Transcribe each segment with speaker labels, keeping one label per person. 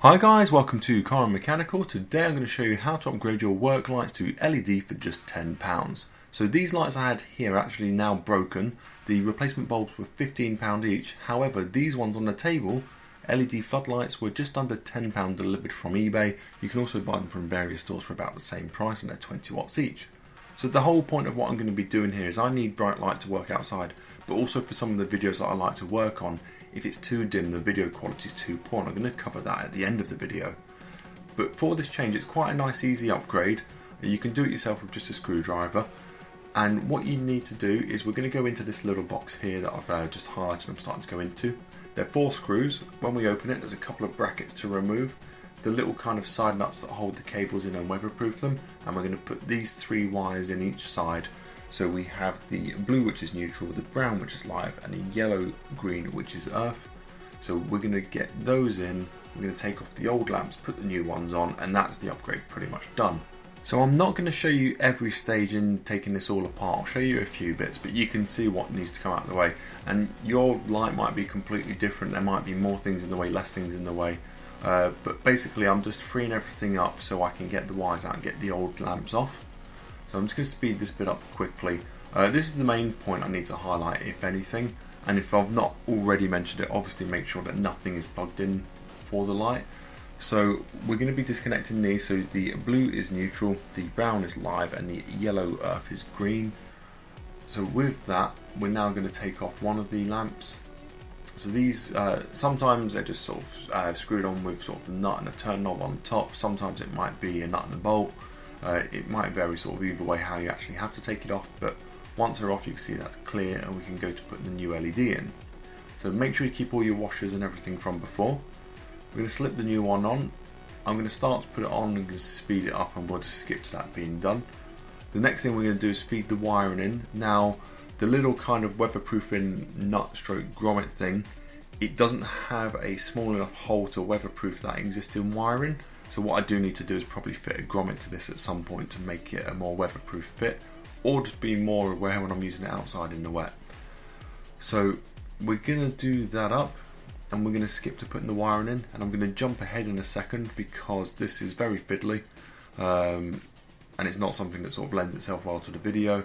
Speaker 1: Hi guys, welcome to Car and Mechanical. Today I'm going to show you how to upgrade your work lights to LED for just £10. So these lights I had here are actually now broken. The replacement bulbs were £15 each. However, these ones on the table, LED floodlights, were just under £10 delivered from eBay. You can also buy them from various stores for about the same price, and they're 20 watts each. So the whole point of what I'm going to be doing here is I need bright lights to work outside, but also for some of the videos that I like to work on, if it's too dim, the video quality is too poor, and I'm going to cover that at the end of the video. But for this change, it's quite a nice easy upgrade. You can do it yourself with just a screwdriver, and what you need to do is we're going to go into this little box here that I've just highlighted. I'm starting to go into. There are 4 screws. When we open it, there's a couple of brackets to remove, the little kind of side nuts that hold the cables in and weatherproof them, and we're going to put these 3 wires in each side. So we have the blue, which is neutral, the brown, which is live, and the yellow green, which is earth. So we're going to get those in, we're going to take off the old lamps, put the new ones on, and that's the upgrade pretty much done. So I'm not going to show you every stage in taking this all apart. I'll show you a few bits, but you can see what needs to come out of the way. And your light might be completely different. There might be more things in the way, less things in the way. But basically I'm just freeing everything up so I can get the wires out and get the old lamps off. So I'm just going to speed this bit up quickly. This is the main point I need to highlight, if anything, and if I've not already mentioned it, obviously make sure that nothing is plugged in for the light. So we're going to be disconnecting these. So the blue is neutral, the brown is live, and the yellow earth is green. So with that, we're now going to take off one of the lamps. So these, sometimes they're just sort of screwed on with sort of the nut and a turn knob on top. Sometimes it might be a nut and a bolt. It might vary sort of either way how you actually have to take it off, but once they're off you can see that's clear, and we can go to put the new LED in. So make sure you keep all your washers and everything from before. We're going to slip the new one on. I'm going to start to put it on and speed it up, and we'll just skip to that being done. The next thing we're going to do is feed the wiring in. Now the little kind of weatherproofing nut stroke grommet thing, it doesn't have a small enough hole to weatherproof that existing wiring. So what I do need to do is probably fit a grommet to this at some point to make it a more weatherproof fit, or just be more aware when I'm using it outside in the wet. So we're going to do that up, and we're going to skip to putting the wiring in, and I'm going to jump ahead in a second because this is very fiddly, and it's not something that sort of lends itself well to the video.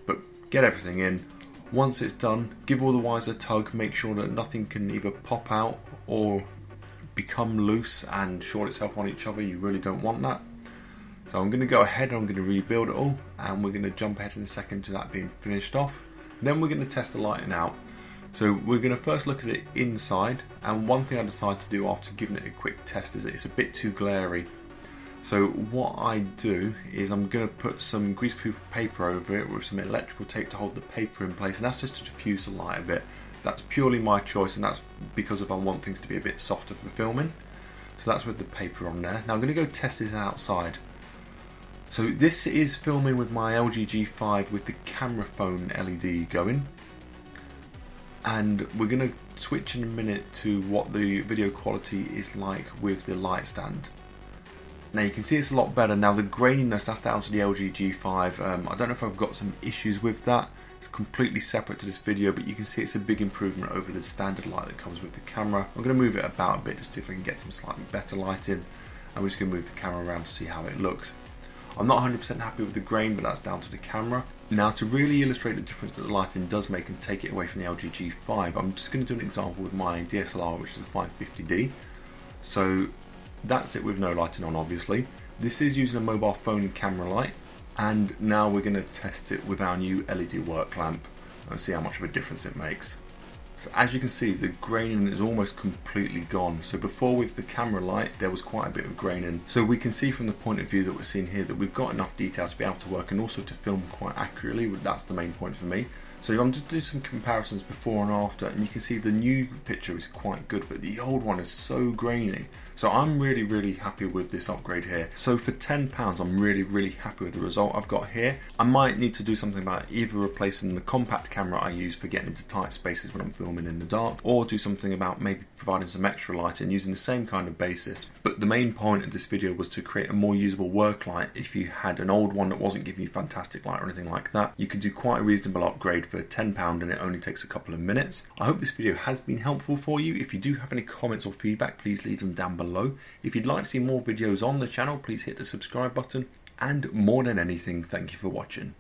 Speaker 1: But get everything in. Once it's done, give all the wires a tug, make sure that nothing can either pop out or become loose and short itself on each other. You really don't want that. So I'm going to go ahead and I'm going to rebuild it all, and we're going to jump ahead in a second to that being finished off. Then we're going to test the lighting out. So we're going to first look at it inside, and one thing I decided to do after giving it a quick test is that it's a bit too glary. So what I do is I'm going to put some greaseproof paper over it with some electrical tape to hold the paper in place, and that's just to diffuse the light a bit. That's purely my choice, and that's because I want things to be a bit softer for filming. So that's with the paper on there. Now I'm going to go test this outside. So this is filming with my LG G5 with the camera phone LED going. And we're going to switch in a minute to what the video quality is like with the light stand. Now you can see it's a lot better. Now the graininess, that's down to the LG G5. I don't know if I've got some issues with that. It's completely separate to this video, but you can see it's a big improvement over the standard light that comes with the camera. I'm going to move it about a bit just to see if I can get some slightly better lighting. I'm just going to move the camera around to see how it looks. I'm not 100% happy with the grain, but that's down to the camera. Now to really illustrate the difference that the lighting does make and take it away from the LG G5, I'm just going to do an example with my DSLR, which is a 550D. So that's it with no lighting on, obviously. This is using a mobile phone camera light, and now we're going to test it with our new LED work lamp and see how much of a difference it makes. So as you can see, the graining is almost completely gone. So before with the camera light there was quite a bit of graining. So we can see from the point of view that we're seeing here that we've got enough detail to be able to work and also to film quite accurately. That's the main point for me. So I'm just doing some comparisons before and after, and you can see the new picture is quite good, but the old one is so grainy. So I'm really happy with this upgrade here. So for £10 I'm really happy with the result I've got here. I might need to do something about either replacing the compact camera I use for getting into tight spaces when I'm filming in the dark, or do something about maybe providing some extra lighting using the same kind of basis. But the main point of this video was to create a more usable work light. If you had an old one that wasn't giving you fantastic light or anything like that, you could do quite a reasonable upgrade for £10 and it only takes a couple of minutes. I hope this video has been helpful for you. If you do have any comments or feedback, please leave them down below. below. If you'd like to see more videos on the channel, please hit the subscribe button, and more than anything, thank you for watching.